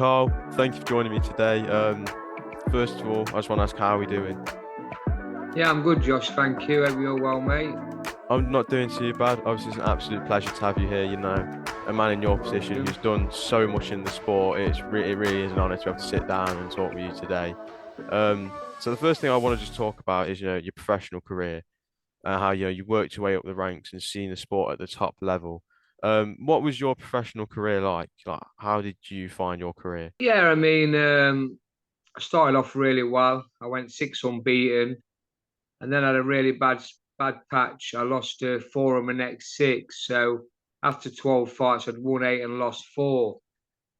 Carl, thank you for joining me today. First of all, I just want to ask how are we doing? Yeah, I'm good, Josh. Thank you. Hope you're well, mate. I'm not doing too bad. Obviously, it's an absolute pleasure to have you here. A man in your Thank position you. who's done so much in the sport. It really is an honour to be able to sit down and talk with you today. So the first thing I want to just talk about is your professional career, how you worked your way up the ranks and seen the sport at the top level. What was your professional career like? Like, how did you find your career? Yeah, I started off really well. I went six unbeaten, and then I had a really bad patch. I lost four of my next six. So after 12 fights, I'd won eight and lost four.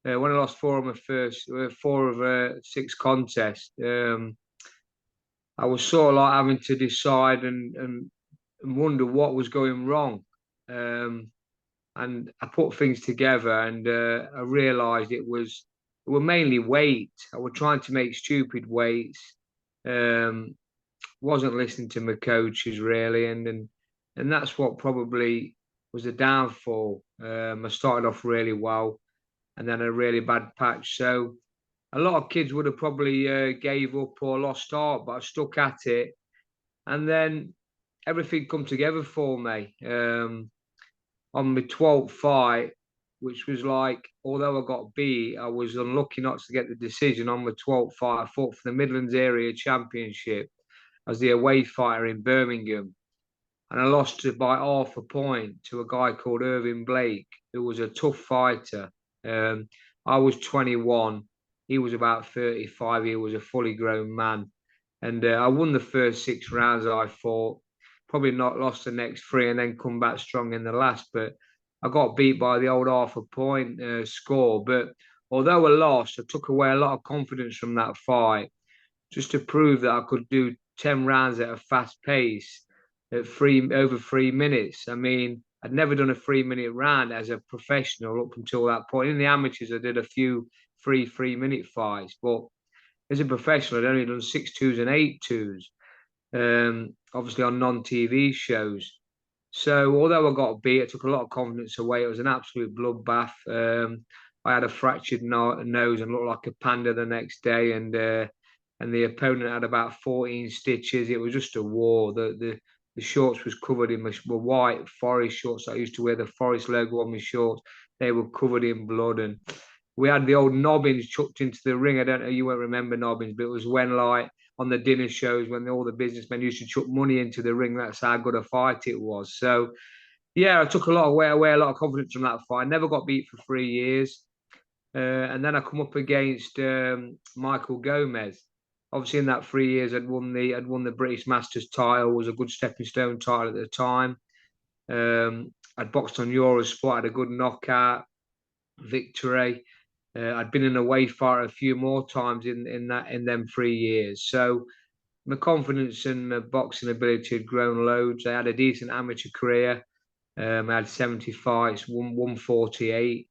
When I lost four of my first, four of six contests, I was sort of like having to decide and wonder what was going wrong. Um, and I put things together, and I realised it were mainly weight. I was trying to make stupid weights. Um, wasn't listening to my coaches really, and that's what probably was the downfall. I started off really well, and then a really bad patch. So a lot of kids would have probably gave up or lost heart, but I stuck at it, and then everything come together for me. On my 12th fight, which was like, although I got beat, I was unlucky not to get the decision on my 12th fight. I fought for the Midlands Area Championship as the away fighter in Birmingham. And I lost by half a point to a guy called Irving Blake, who was a tough fighter. Um, I was 21. He was about 35. He was a fully grown man. And I won the first six rounds I fought. Probably not lost the next three and then come back strong in the last. But I got beat by the old half a point score. But although I lost, I took away a lot of confidence from that fight just to prove that I could do 10 rounds at a fast pace at over 3 minutes. I mean, I'd never done a 3 minute round as a professional up until that point. In the amateurs, I did a few 3 minute fights, but as a professional, I'd only done six twos and eight twos, obviously on non TV shows. So although I got beat, I took a lot of confidence away. It was an absolute bloodbath. I had a fractured nose and looked like a panda the next day, and the opponent had about 14 stitches. It was just a war. The shorts was covered in my white forest shorts. I used to wear the forest logo on my shorts. They were covered in blood, and we had the old nobbins chucked into the ring. I don't know, you won't remember nobbins, but it was when like on the dinner shows when all the businessmen used to chuck money into the ring. That's how good a fight it was. So yeah, I took a lot away a lot of confidence from that fight. I never got beat for 3 years. And then I come up against Michael Gomez. Obviously, in that 3 years, I'd won the British Masters title. It was a good stepping stone title at the time. I'd boxed on Eurosport, had a good knockout victory. I'd been in a away fight a few more times in them 3 years. So my confidence and my boxing ability had grown loads. I had a decent amateur career. I had 70 fights, won 148,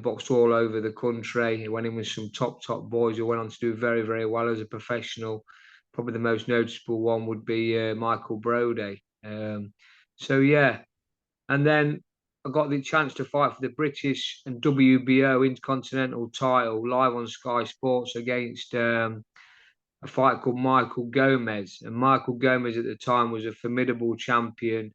boxed all over the country. I went in with some top boys who went on to do very well as a professional. Probably the most noticeable one would be Michael Brody. So yeah, and then I got the chance to fight for the British and WBO Intercontinental title live on Sky Sports against a fight called Michael Gomez. And Michael Gomez at the time was a formidable champion.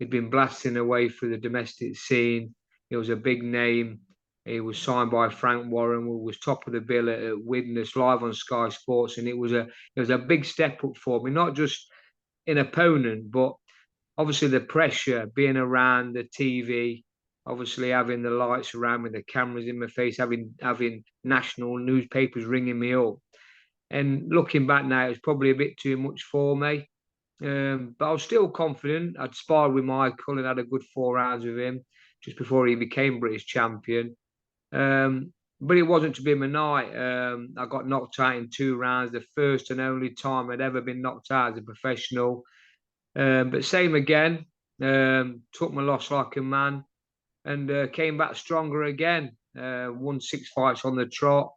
He'd been blasting away through the domestic scene. He was a big name. He was signed by Frank Warren, who was top of the bill at Widnes live on Sky Sports, and it was a big step up for me, not just in opponent, but obviously the pressure being around the TV, obviously having the lights around me, the cameras in my face, having national newspapers ringing me up. And looking back now, it was probably a bit too much for me. But I was still confident. I'd sparred with Michael and had a good 4 rounds with him just before he became British champion. But it wasn't to be my night. I got knocked out in 2 rounds, the first and only time I'd ever been knocked out as a professional. But same again, took my loss like a man and came back stronger again. Won six fights on the trot,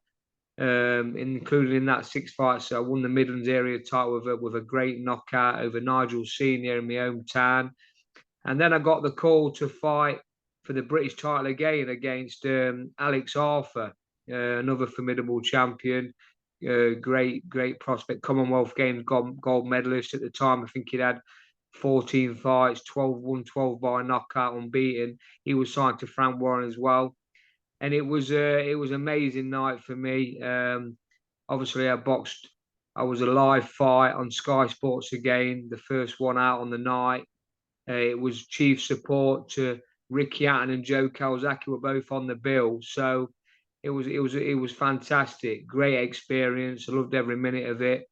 including in that six fights. So I won the Midlands area title with a great knockout over Nigel Senior in my hometown. And then I got the call to fight for the British title again against Alex Arthur. another formidable champion, great prospect, Commonwealth Games gold medalist at the time. I think he'd had 14 fights, 12 won, 12 by knockout, unbeaten. He was signed to Frank Warren as well, and it was an amazing night for me. Obviously, I boxed. I was a live fight on Sky Sports again, the first one out on the night. It was chief support to Ricky Hatton and Joe Kawasaki were both on the bill, so it was fantastic, great experience. I loved every minute of it,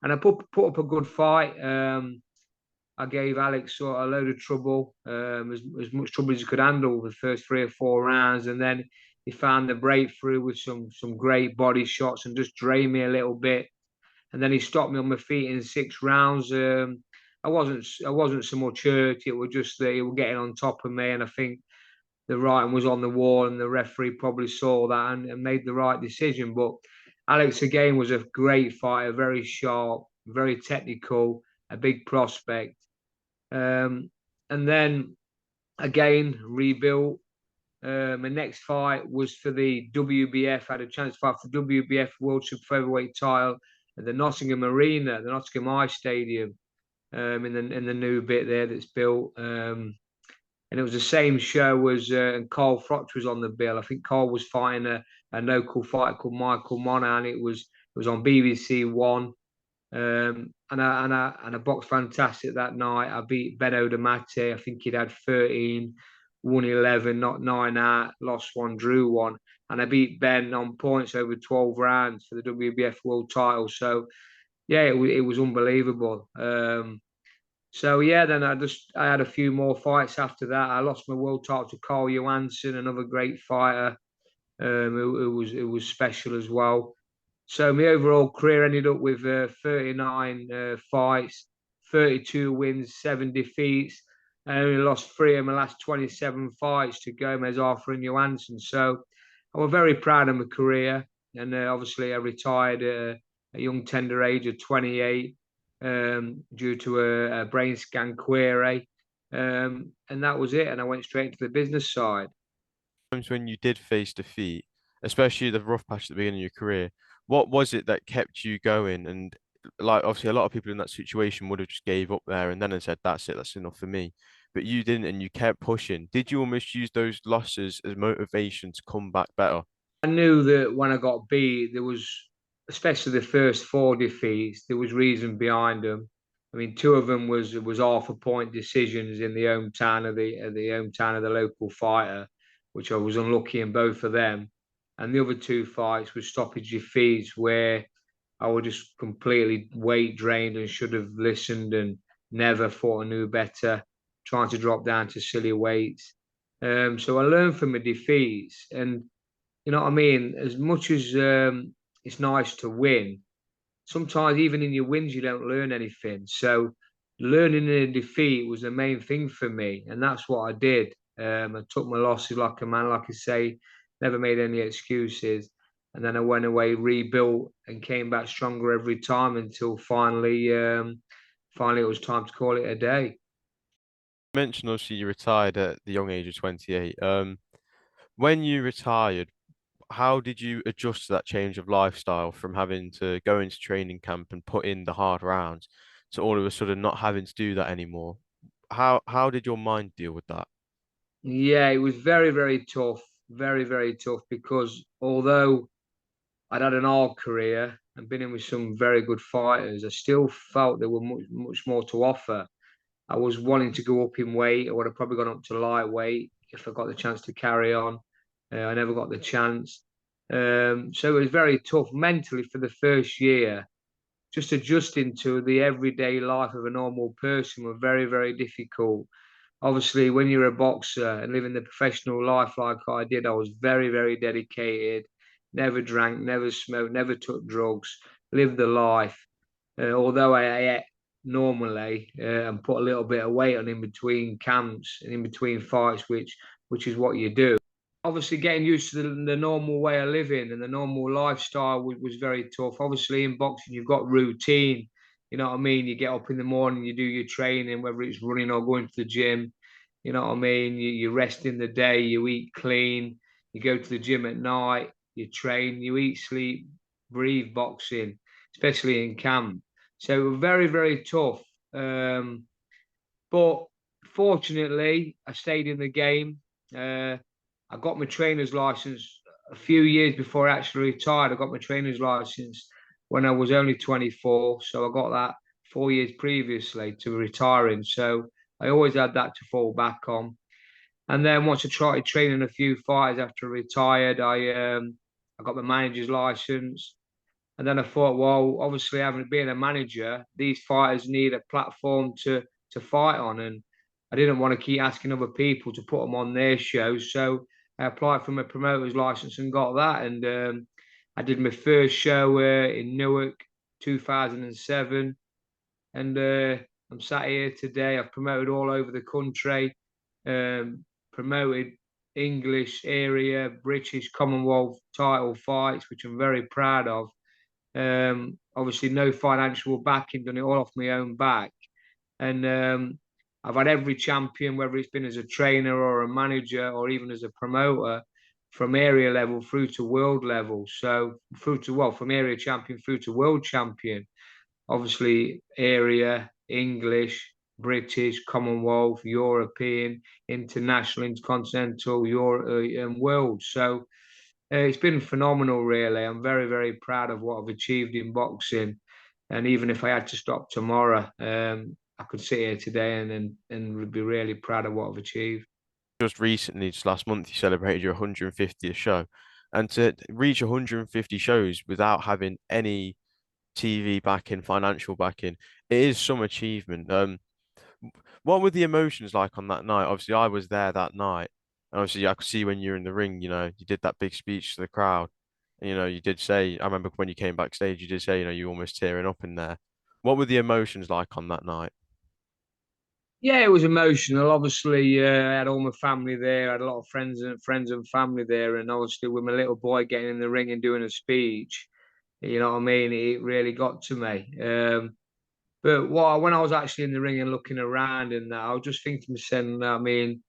and I put up a good fight. I gave Alex sort of a load of trouble, as much trouble as he could handle the first 3 or 4 rounds, and then he found the breakthrough with some great body shots and just drained me a little bit. And then he stopped me on my feet in 6 rounds. I wasn't so much hurt. It was just that he was getting on top of me, and I think the writing was on the wall, and the referee probably saw that and made the right decision. But Alex again was a great fighter, very sharp, very technical, a big prospect. And then again rebuilt. My next fight was for the WBF. I had a chance to fight for WBF World Super Featherweight title at the Nottingham Arena, the Nottingham Eye Stadium, in the new bit there that's built. And it was the same show as and Carl Froch was on the bill. I think Carl was fighting a local fighter called Michael Monaghan. It was on BBC One. And I boxed fantastic that night. I beat Ben Odamate. I think he'd had 13, won 11, not 9 out, lost one, drew one. And I beat Ben on points over 12 rounds for the WBF world title. So, yeah, it was unbelievable. So, yeah, then I had a few more fights after that. I lost my world title to Carl Johansson, another great fighter. It was special as well. So my overall career ended up with 39 fights, 32 wins, 7 defeats. I only lost 3 of my last 27 fights to Gomez, Arthur, and Johansson. So I was very proud of my career. And obviously, I retired at a young, tender age of 28 due to a brain scan query. And that was it. And I went straight into the business side. Times when you did face defeat, especially the rough patch at the beginning of your career, what was it that kept you going? And like obviously a lot of people in that situation would have just gave up there and then and said, that's it, that's enough for me. But you didn't and you kept pushing. Did you almost use those losses as motivation to come back better? I knew that when I got beat, there was, especially the first 4 defeats, there was reason behind them. I mean, 2 of them was half a point decisions in the hometown of the local fighter, which I was unlucky in both of them. And the other 2 fights were stoppage defeats where I was just completely weight drained and should have listened and never thought I knew better, trying to drop down to silly weights. So I learned from the defeats, and you know what I mean? As much as it's nice to win, sometimes even in your wins, you don't learn anything. So learning in a defeat was the main thing for me. And that's what I did. I took my losses like a man, like I say, never made any excuses. And then I went away, rebuilt, and came back stronger every time until finally it was time to call it a day. You mentioned obviously you retired at the young age of 28. When you retired, how did you adjust to that change of lifestyle from having to go into training camp and put in the hard rounds to all of a sudden not having to do that anymore? How did your mind deal with that? Yeah, it was very, very tough. Very, very tough because although I'd had an hard career and been in with some very good fighters, I still felt there were much more to offer. I was wanting to go up in weight. I would have probably gone up to lightweight if I got the chance to carry on. I never got the chance. So it was very tough mentally for the first year. Just adjusting to the everyday life of a normal person was very, very difficult. Obviously, when you're a boxer and living the professional life like I did, I was very, very dedicated. Never drank, never smoked, never took drugs, lived the life. Although I ate normally and put a little bit of weight on in between camps and in between fights, which is what you do. Obviously, getting used to the normal way of living and the normal lifestyle was very tough. Obviously, in boxing, you've got routine. You know what I mean? You get up in the morning, you do your training, whether it's running or going to the gym. You know what I mean? You rest in the day, you eat clean, you go to the gym at night. you train, you eat, sleep, breathe boxing, especially in camp. So it was very, very tough. But fortunately, I stayed in the game. I got my trainer's license a few years before I actually retired. I got my trainer's license when I was only 24. So I got that 4 years previously to retiring. So I always had that to fall back on. And then once I started training a few fighters after I retired, I got my manager's license. And then I thought, well, obviously, having been a manager, these fighters need a platform to fight on, and I didn't want to keep asking other people to put them on their shows. So I applied for my promoter's license and got that. And I did my first show in Newark, 2007, and I'm sat here today. I've promoted all over the country, promoted English area, British Commonwealth title fights, which I'm very proud of. Obviously, no financial backing, done it all off my own back. And I've had every champion, whether it's been as a trainer or a manager or even as a promoter, from area level through to world level. So through to, well, from area champion through to world champion. Obviously, area, English, British, Commonwealth, European, international, intercontinental, Euro, and world. So it's been phenomenal, really. I'm very, very proud of what I've achieved in boxing. And even if I had to stop tomorrow, I could sit here today and be really proud of what I've achieved. Just recently, just last month, you celebrated your 150th show, and to reach 150 shows without having any TV backing, financial backing, it is some achievement. What were the emotions like on that night? Obviously, I was there that night, and obviously, I could see when you're in the ring, you did that big speech to the crowd. And, you did say, I remember when you came backstage, you did say, you almost tearing up in there. What were the emotions like on that night? Yeah, it was emotional. Obviously, I had all my family there. I had a lot of friends and family there, and obviously, with my little boy getting in the ring and doing a speech, you know what I mean. It really got to me. But when I was actually in the ring and looking around and that, I was just thinking to myself, I mean,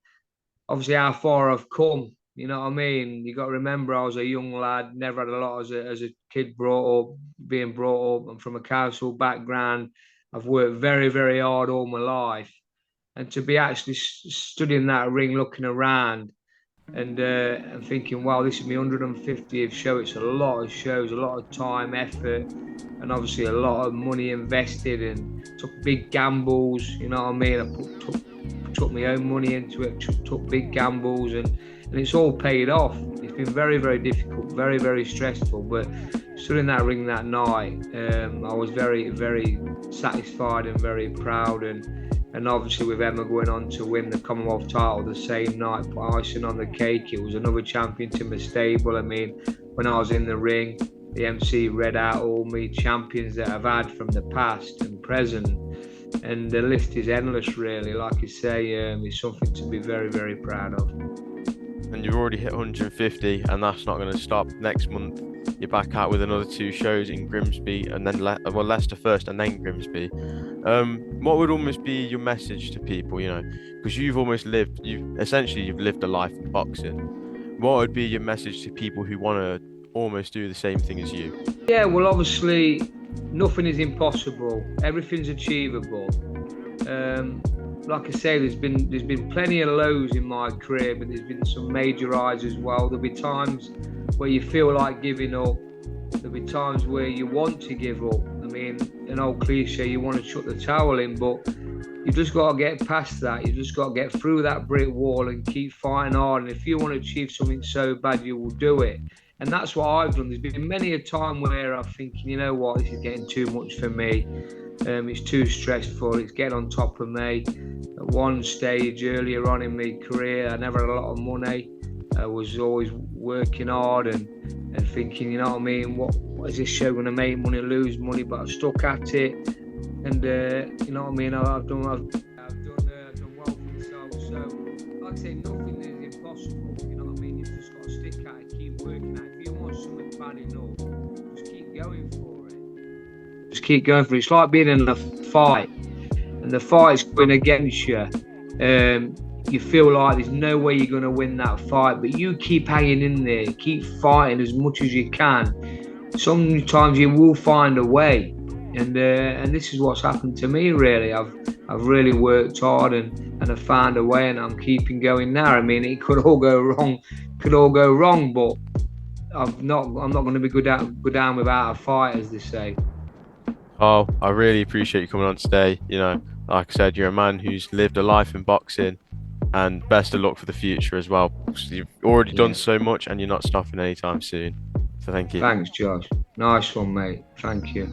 obviously how far I've come. You know what I mean? You got to remember I was a young lad, never had a lot as a kid brought up, being brought up. I'm from a council background. I've worked very, very hard all my life. And to be actually stood in that ring looking around and thinking, wow, this is my 150th show. It's a lot of shows, a lot of time, effort, and obviously a lot of money invested and took big gambles. You know what I mean? I took my own money into it, took big gambles, and it's all paid off. It's been very, very difficult, very, very stressful. But stood in that ring that night, I was very, very satisfied and very proud. And obviously, with Emma going on to win the Commonwealth title the same night, put icing on the cake. It was another champion to my stable. I mean, when I was in the ring, the MC read out all my champions that I've had from the past and present. And the list is endless, really. Like I say, it's something to be very, very proud of. And you've already hit 150, and that's not going to stop. Next month, you're back out with another two shows in Grimsby, and then Leicester first, and then Grimsby. What would almost be your message to people? Because you've lived a life in boxing. What would be your message to people who want to almost do the same thing as you? Yeah, well, obviously, nothing is impossible. Everything's achievable. Um, like I say, there's been plenty of lows in my career, but there's been some major highs as well. There'll be times where you feel like giving up. There'll be times where you want to give up. I mean, an old cliche, you want to chuck the towel in, but you just got to get past that. You just got to get through that brick wall and keep fighting hard. And if you want to achieve something so bad, you will do it. And that's what I've done. There's been many a time where I'm thinking, you know what, this is getting too much for me. It's too stressful. It's getting on top of me. At one stage earlier on in my career, I never had a lot of money. I was always working hard and thinking, you know what I mean, what is this show going to make money, lose money? But I've stuck at it, and you know what I mean. I've done well for myself. So, like I say, nothing is impossible. You know what I mean. You've just got to stick at it, keep working at it. If you want something bad enough, just keep going for it. Just keep going for it. It's like being in a fight, and the fight's going against you. you feel like there's no way you're going to win that fight, but you keep hanging in there, keep fighting as much as you can. Sometimes you will find a way, and this is what's happened to me. Really, I've really worked hard and I've found a way, and I'm keeping going now. I mean, it could all go wrong, but I'm not going to be go down without a fight, as they say. Oh, I really appreciate you coming on today. Like I said, you're a man who's lived a life in boxing, and best of luck for the future as well. 'Cause you've already done Yeah. so much, and you're not stopping anytime soon. So thank you. Thanks, Josh. Nice one, mate. Thank you.